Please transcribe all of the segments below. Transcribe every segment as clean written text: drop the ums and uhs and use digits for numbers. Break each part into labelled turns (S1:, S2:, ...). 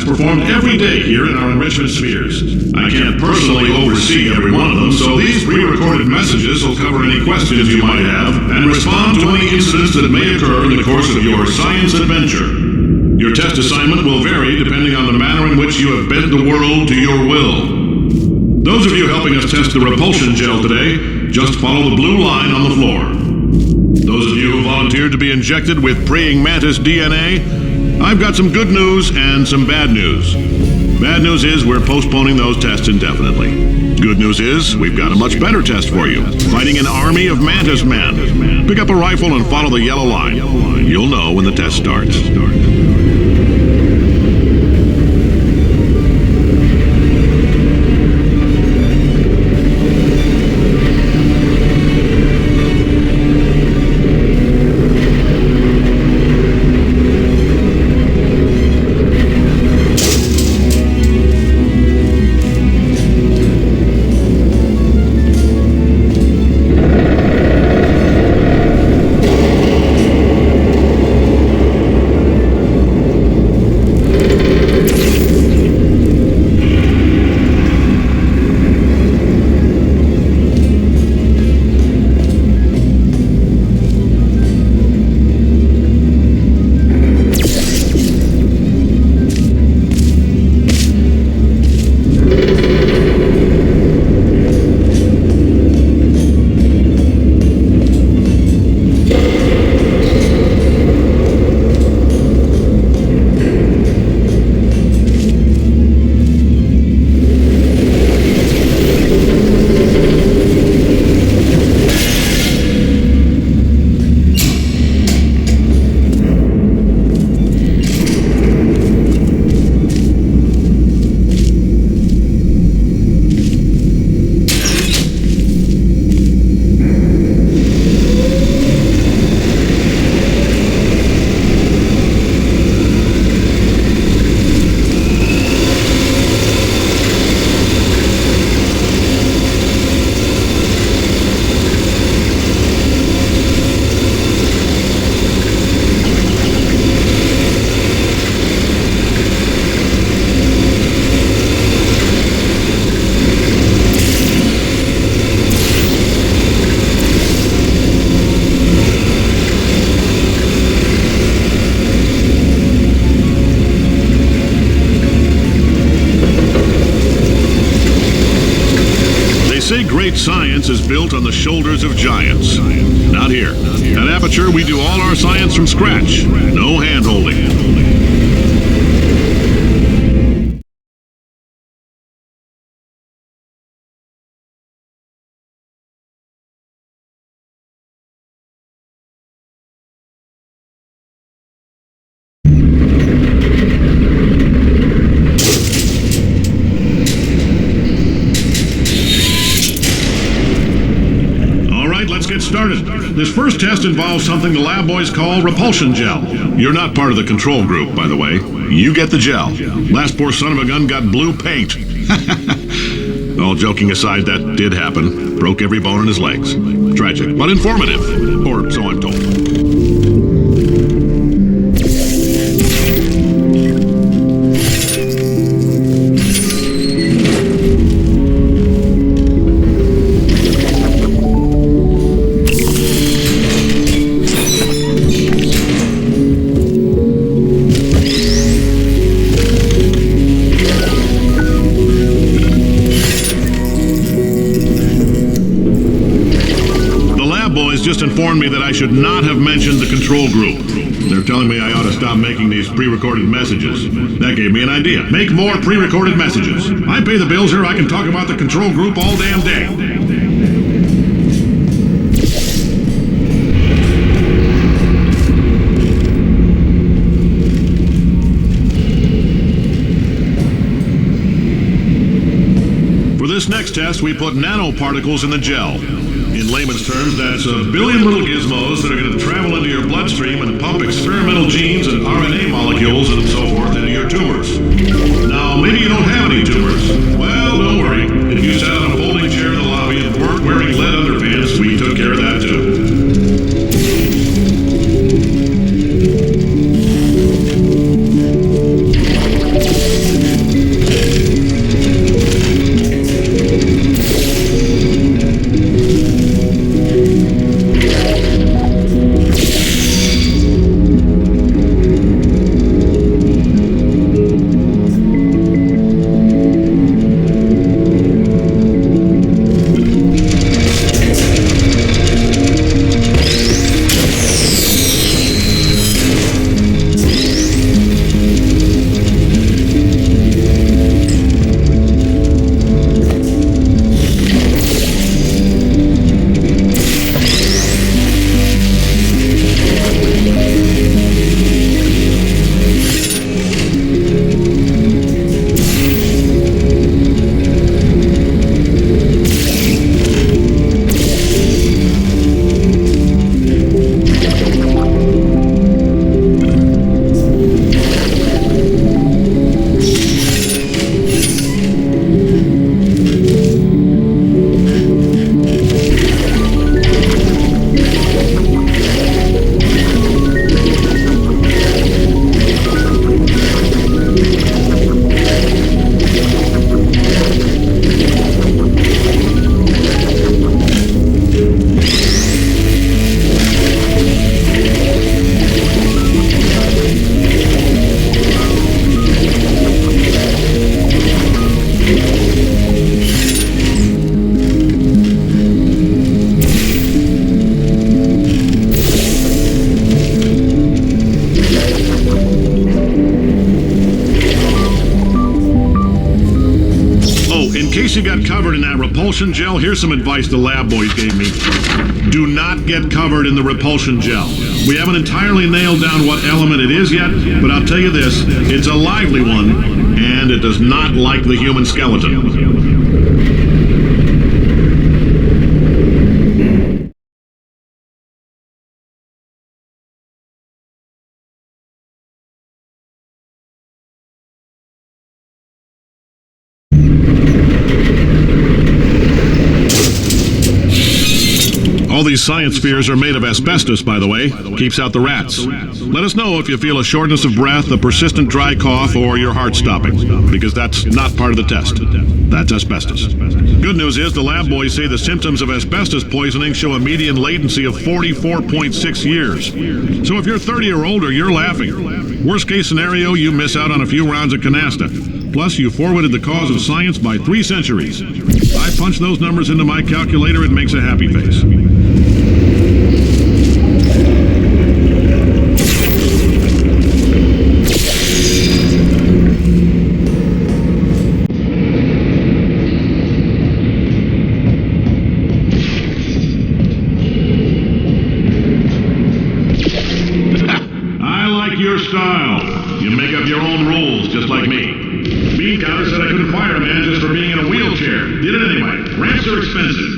S1: Performed every day here in our enrichment spheres. I can't personally oversee every one of them, so these pre-recorded messages will cover any questions you might have and respond to any incidents that may occur in the course of your science adventure. Your test assignment will vary depending on the manner in which you have bent the world to your will. Those of you helping us test the repulsion gel today, just follow the blue line on the floor. Those of you who volunteered to be injected with praying mantis DNA, I've got some good news and some bad news. Bad news is we're postponing those tests indefinitely. Good news is we've got a much better test for you. Fighting an army of mantis men. Pick up a rifle and follow the yellow line. You'll know when the test starts. say great science is built on the shoulders of giants. Not here. At Aperture, we do all our science from scratch. No hand-holding. Let's get started. This first test involves something the lab boys call repulsion gel. You're not part of the control group, by the way. You get the gel. Last poor son of a gun got blue paint. All joking aside, that did happen. Broke every bone in his legs. Tragic, but informative. Or so I'm told. Just informed me that I should not have mentioned the control group. They're telling me I ought to stop making these pre-recorded messages. That gave me an idea. Make more pre-recorded messages. I pay the bills here, I can talk about the control group all damn day. For this next test, we put nanoparticles in the gel. In layman's terms, that's a billion little gizmos that are going to travel into your bloodstream and pump experimental genes and RNA molecules and so forth into your tumors. Now, maybe you don't have any tumors. Well, don't worry. If you sat on a folding chair in the lobby and weren't wearing lead underpants, we took care of that too. You got covered in that repulsion gel, here's some advice the lab boys gave me. Do not get covered in the repulsion gel. We haven't entirely nailed down what element it is yet, but I'll tell you this, it's a lively one, and it does not like the human skeleton. All these science spheres are made of asbestos, by the way. Keeps out the rats. Let us know if you feel a shortness of breath, a persistent dry cough, or your heart stopping, because that's not part of the test. That's asbestos. Good news is the lab boys say the symptoms of asbestos poisoning show a median latency of 44.6 years. So if you're 30 or older, you're laughing. Worst case scenario, you miss out on a few rounds of canasta. Plus, you forwarded the cause of science by 3 centuries. I punch those numbers into my calculator, it makes a happy face. I like your style. You make up your own rules, just like me. Bean Counter said I couldn't fire a man just for being in a wheelchair. Did it anyway. Ramps are expensive.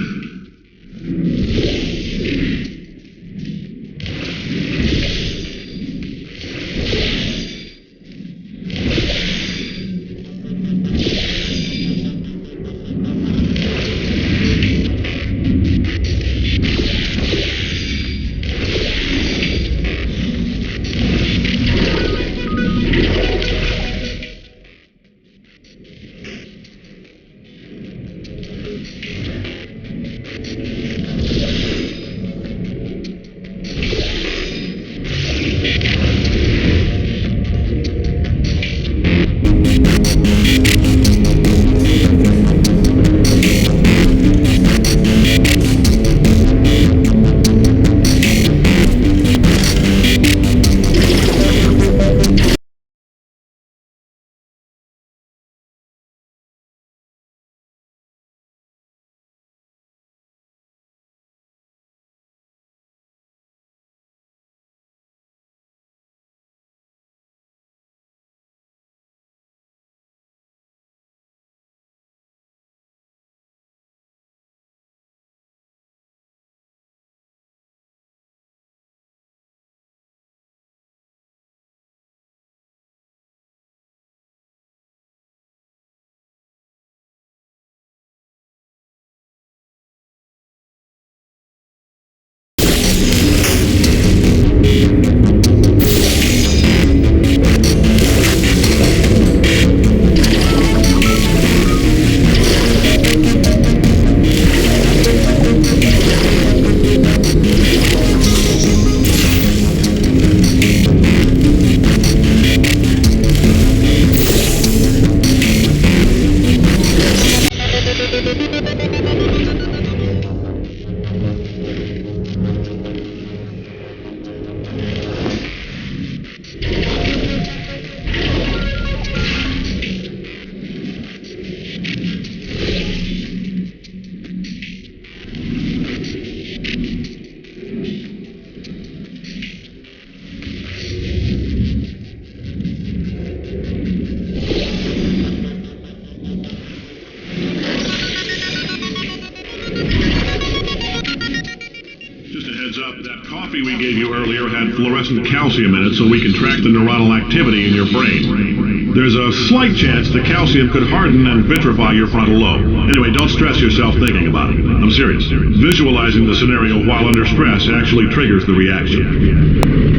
S1: We gave you earlier had fluorescent calcium in it so we can track the neuronal activity in your brain. There's a slight chance the calcium could harden and vitrify your frontal lobe. Anyway, don't stress yourself thinking about it. I'm serious. Visualizing the scenario while under stress actually triggers the reaction.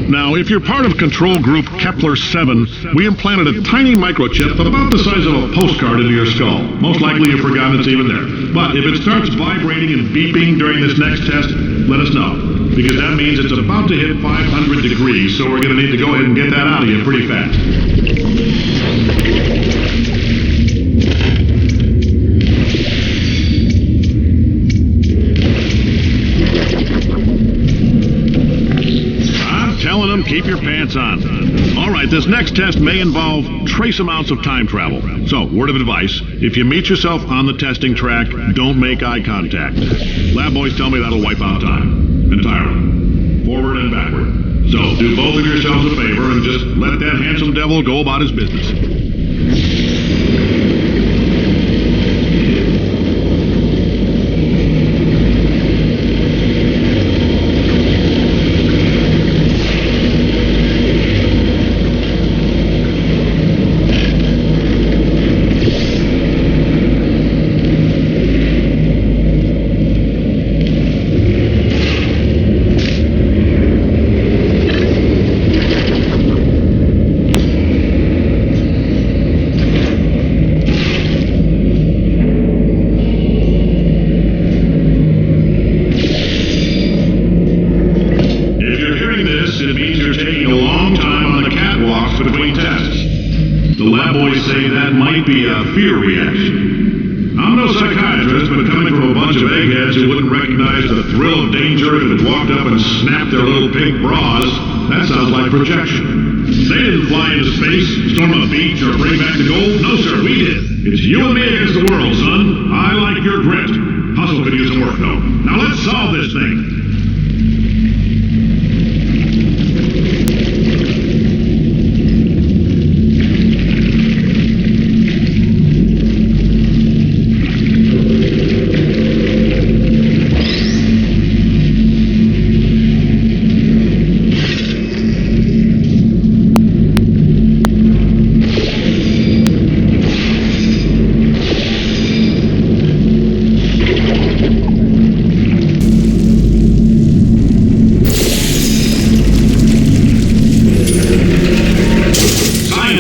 S1: Now, if you're part of control group Kepler-7, we implanted a tiny microchip about the size of a postcard into your skull. Most likely you've forgotten it's even there. But if it starts vibrating and beeping during this next test, let us know. Because that means it's about to hit 500 degrees, so we're going to need to go ahead and get that out of you pretty fast. Telling them, keep your pants on. All right, this next test may involve trace amounts of time travel. So, word of advice, if you meet yourself on the testing track, don't make eye contact. Lab boys tell me that'll wipe out time. Entirely. Forward and backward. So, do both of yourselves a favor and just let that handsome devil go about his business. I'm no psychiatrist, but coming from a bunch of eggheads who wouldn't recognize the thrill of danger if it walked up and snapped their little pink bras, that sounds like projection. They didn't fly into space, storm a beach, or bring back the gold. No, sir, we did. It's you and me against the world, son. I like your grit. Hustle could use some work, though. Now let's solve this thing.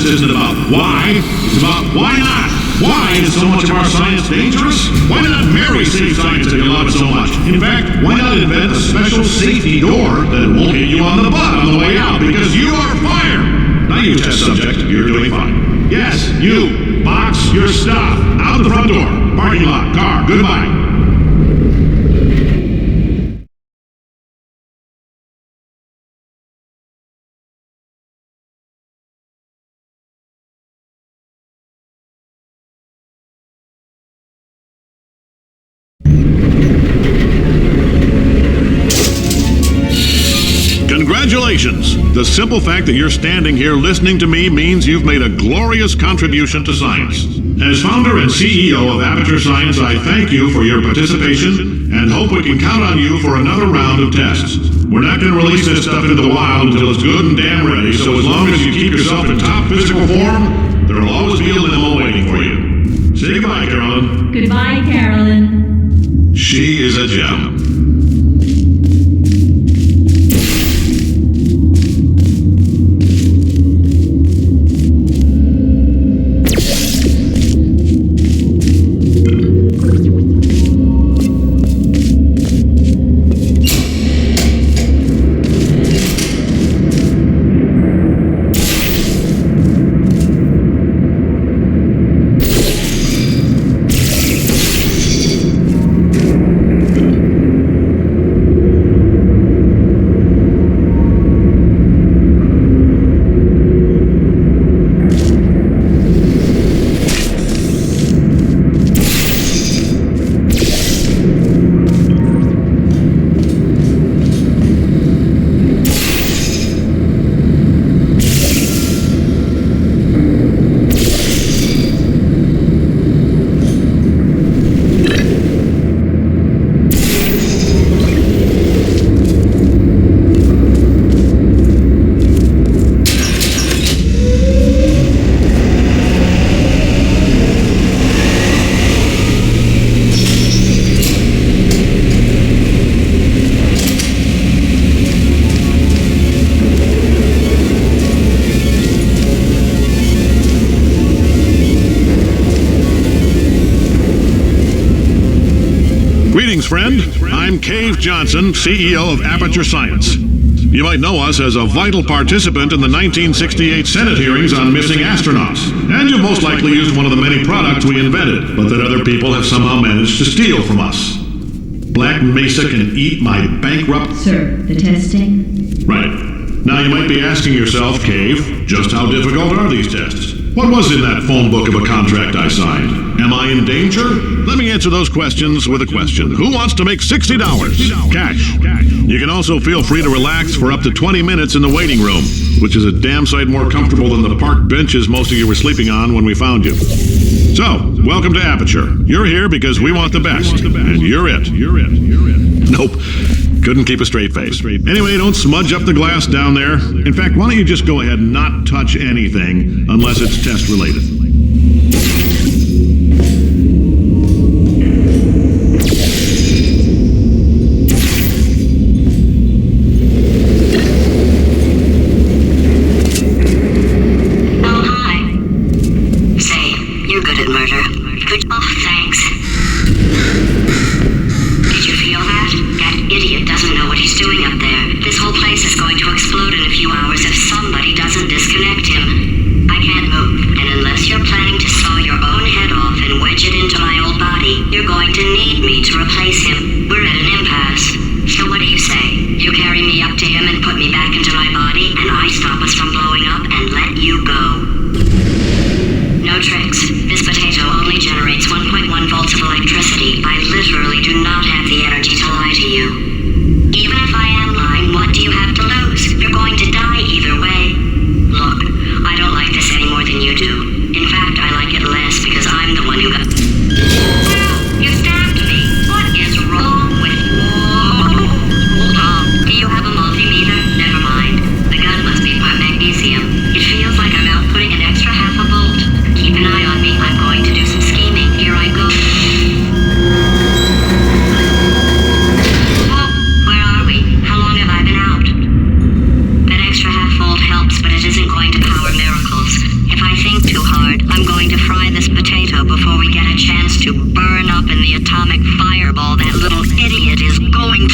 S1: It's about why not? Why is so much of our science dangerous? Why not marry safe science if you love it so much? In fact, why not invent a special safety door that won't hit you on the butt on the way out because you are fired? Now you test subject, you're doing fine. Yes, you. Box your stuff. Out the front door. Parking lot. Car. Goodbye. Congratulations! The simple fact that you're standing here listening to me means you've made a glorious contribution to science. As founder and CEO of Aperture Science, I thank you for your participation and hope we can count on you for another round of tests. We're not going to release this stuff into the wild until it's good and damn ready, so as long as you keep yourself in top physical form, there'll always be a limo waiting for you. Say goodbye, Carolyn.
S2: Goodbye, Carolyn.
S1: She is a gem. Greetings, friend. I'm Cave Johnson, CEO of Aperture Science. You might know us as a vital participant in the 1968 Senate hearings on missing astronauts, and you most likely used one of the many products we invented, but that other people have somehow managed to steal from us. Black Mesa can eat my bankrupt...
S2: Sir, the testing?
S1: Right. Now you might be asking yourself, Cave, just how difficult are these tests? What was in that phone book of a contract I signed? Am I in danger? Let me answer those questions with a question. Who wants to make $60? Cash. You can also feel free to relax for up to 20 minutes in the waiting room, which is a damn sight more comfortable than the park benches most of you were sleeping on when we found you. So, welcome to Aperture. You're here because we want the best, and you're it. Nope. Couldn't keep a straight face. Anyway, don't smudge up the glass down there. In fact, why don't you just go ahead and not touch anything unless it's test related.
S3: Oh, hi. Say, you're good at murder. Oh, thanks. Did you feel that? That idiot doesn't know what he's doing up there. This whole place is going to explode in a few hours if somebody doesn't disconnect him. I can't move, and unless you're planning You're going to need me to replace him. We're at an impasse. So what do you say? You carry me up to him and put me back into my body, and I stop us from blowing up and let you go. No tricks. This potato only generates 1.1 volts of electricity. I literally do not have the energy to lie to you. Even if I am lying, what do you have to lose? You're going to die either way. Look, I don't like this any more than you do. In fact, I like it less because I'm the one who got... You stabbed me! What is wrong with you? Hold on. Do you have a multimeter? Never mind. The gun must be part magnesium. It feels like I'm outputting an extra half a volt. Keep an eye on me. I'm going to do some scheming. Here I go. Whoa, where are we? How long have I been out? That extra half volt helps, but it isn't going to power miracles. If I think too hard, I'm going to fry this potato before we get a chance to burn up in the atomic fireball that little idiot is going...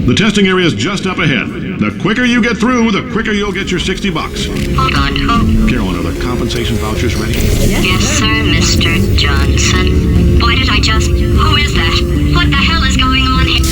S1: The testing area is just up ahead. The quicker you get through, the quicker you'll get your $60.
S3: Hold on, who?
S1: Carolyn, are the compensation vouchers ready?
S3: Yes, sir, Mr. Johnson. Why did I just... Who is that? What the hell is going on here?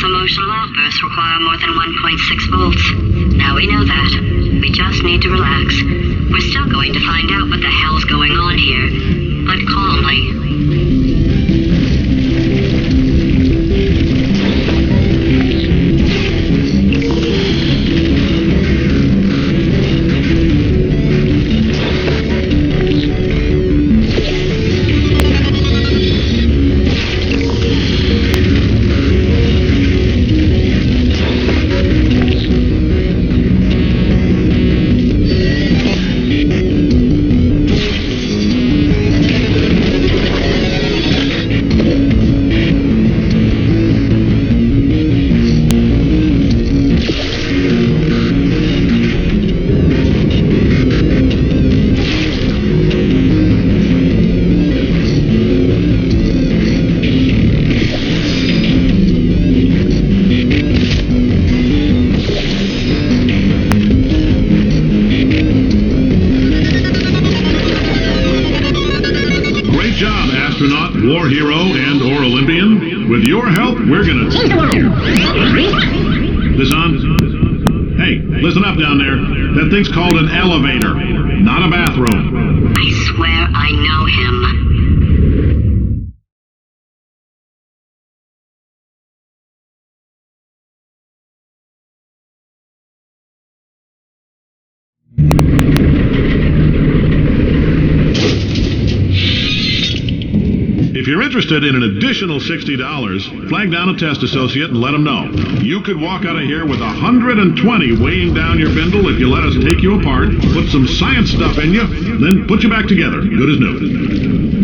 S3: Emotional outbursts require more than 1.6 volts. Now we know that. We just need to relax. We're still going to find out what the hell's going on here, but calmly.
S1: superhero and or Olympian? With your help, we're gonna... This on? Hey, listen up down there. That thing's called an elevator, not a bathroom.
S3: I swear I know him.
S1: If you're interested in an additional $60, flag down a test associate and let them know. You could walk out of here with 120 weighing down your bindle if you let us take you apart, put some science stuff in you, then put you back together. Good as new.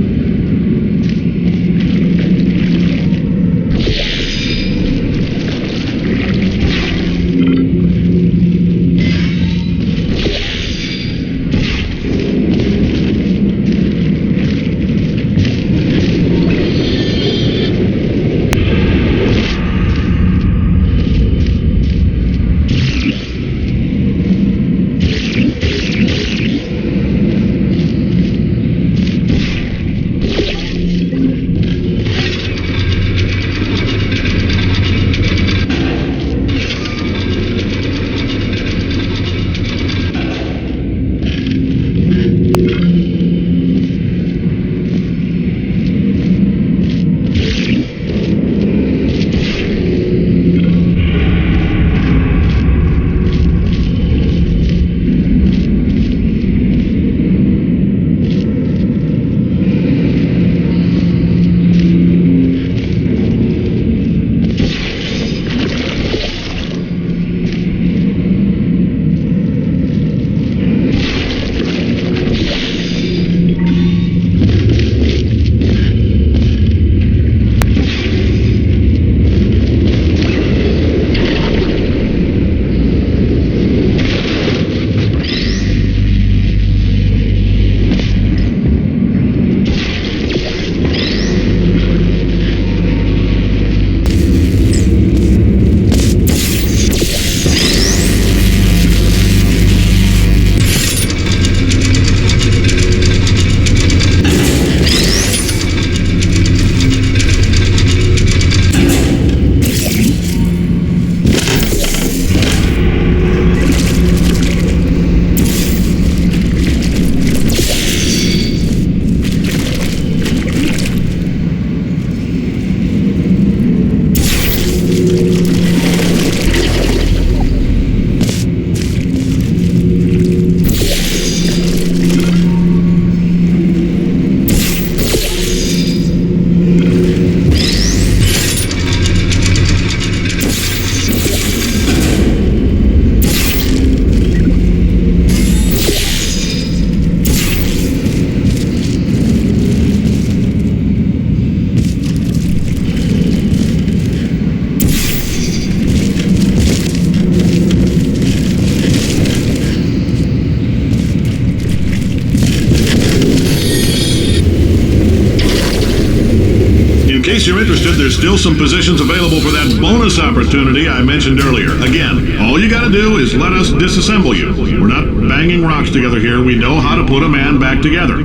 S1: case you're interested, there's still some positions available for that bonus opportunity I mentioned earlier. Again, all you gotta do is let us disassemble you. We're not banging rocks together here. We know how to put a man back together.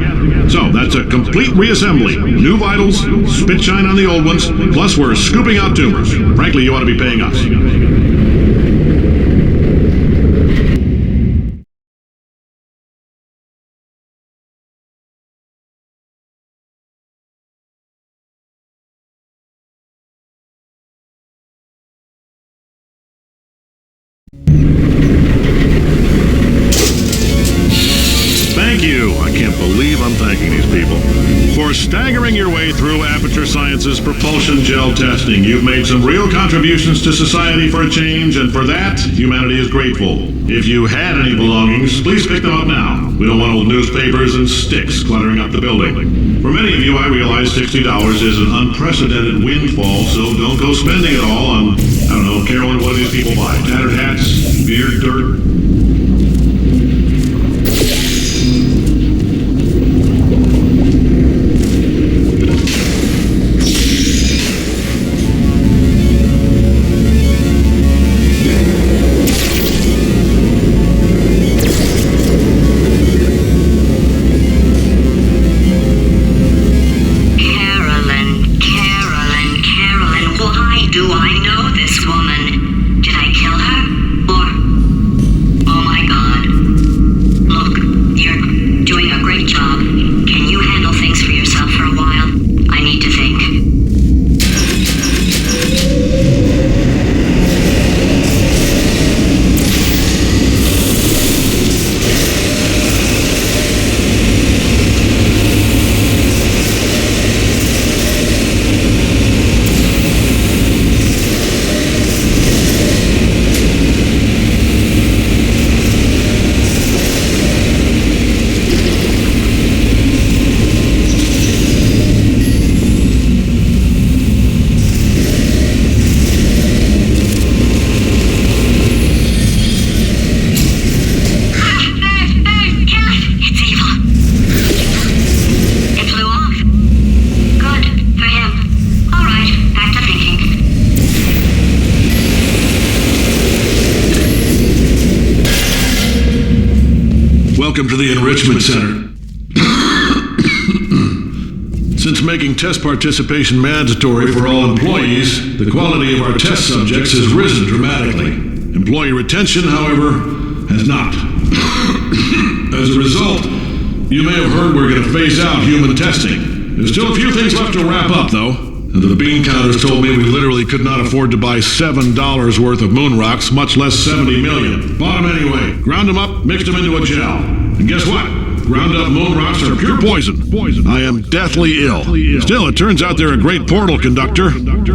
S1: So, that's a complete reassembly. New vitals, spit shine on the old ones, plus we're scooping out tumors. Frankly, you ought to be paying us. Thank you. I can't believe I'm thanking these people. For staggering your way through Aperture Science's propulsion gel testing, you've made some real contributions to society for a change, and for that, humanity is grateful. If you had any belongings, please pick them up now. We don't want old newspapers and sticks cluttering up the building. For many of you, I realize $60 is an unprecedented windfall, so don't go spending it all on, I don't know, Carolyn, what do these people buy? Tattered hats? Beer? Dirt?
S3: Carolyn, Do I know this woman? Did I kill her? Or... Oh my god. Look, you're doing a great job. Can you handle things for yourself for a while? I need to think.
S1: Welcome to the Enrichment Center. Since making test participation mandatory for all employees, the quality of our test subjects has risen dramatically. Employee retention, however, has not. As a result, you may have heard we're going to phase out human testing. There's still a few things left to wrap up, though. The bean counters told me we literally could not afford to buy $7 worth of moon rocks, much less 70 million. Bought them anyway. Ground them up, mixed them into a gel. And guess what? Ground up moon rocks are pure poison. I am deathly ill. Still, it turns out they're a great portal conductor.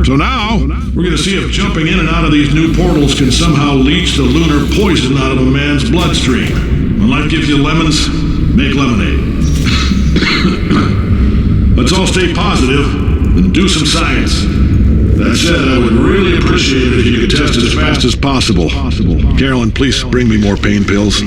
S1: So now, we're going to see if jumping in and out of these new portals can somehow leach the lunar poison out of a man's bloodstream. When life gives you lemons, make lemonade. Let's all stay positive and do some science. That said, I would really appreciate it if you could test as fast as possible. Carolyn, please bring me more pain pills.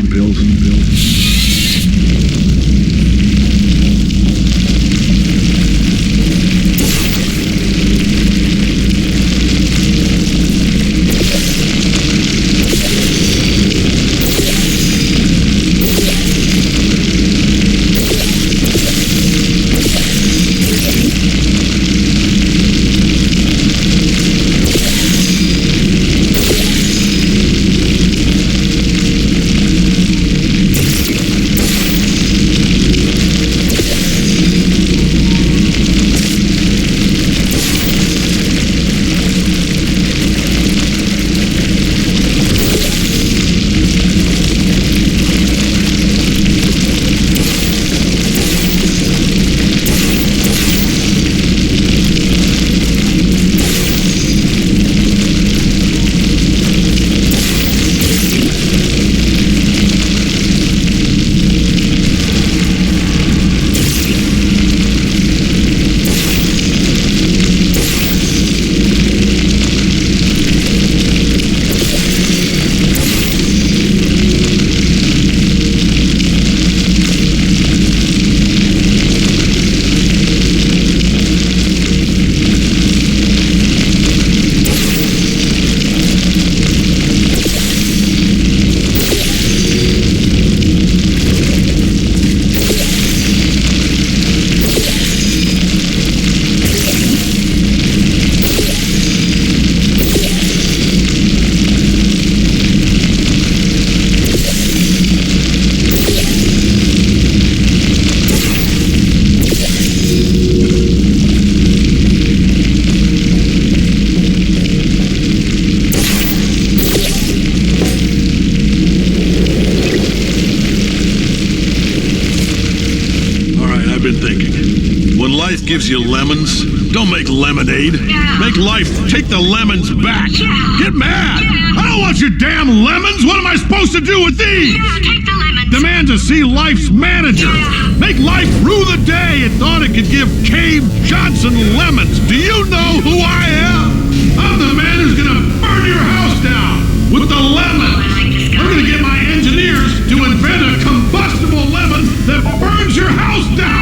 S1: Gives you lemons. Don't make lemonade.
S3: Yeah.
S1: Make life take the lemons back.
S3: Yeah.
S1: Get mad.
S3: Yeah.
S1: I don't want your damn lemons. What am I supposed to do with these?
S3: Yeah, take the lemons.
S1: Demand to see life's manager.
S3: Yeah.
S1: Make life rue the day it thought it could give Cave Johnson lemons. Do you know who I am? I'm the man who's gonna burn your house down with the lemon.
S3: I like this guy.
S1: I'm gonna get my engineers to invent a combustible lemon that burns your house down.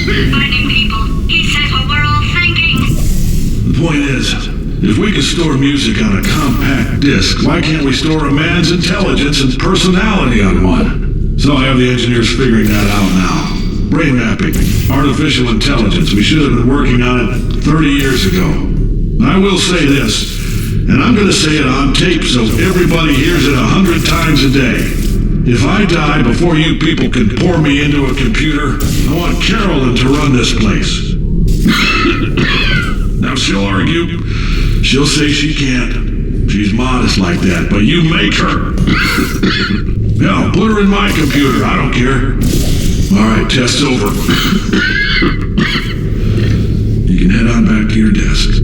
S3: Finding people. He said what we're all thinking.
S1: The point is, if we can store music on a compact disc, why can't we store a man's intelligence and personality on one? So I have the engineers figuring that out now. Brain mapping, artificial intelligence. We should have been working on it 30 years ago. I will say this, and I'm gonna say it on tape so everybody hears it 100 times a day. If I die before you people can pour me into a computer, I want Carolyn to run this place. Now she'll argue. She'll say she can't. She's modest like that, but you make her. No, put her in my computer. I don't care. All right, test's over. You can head on back to your desks.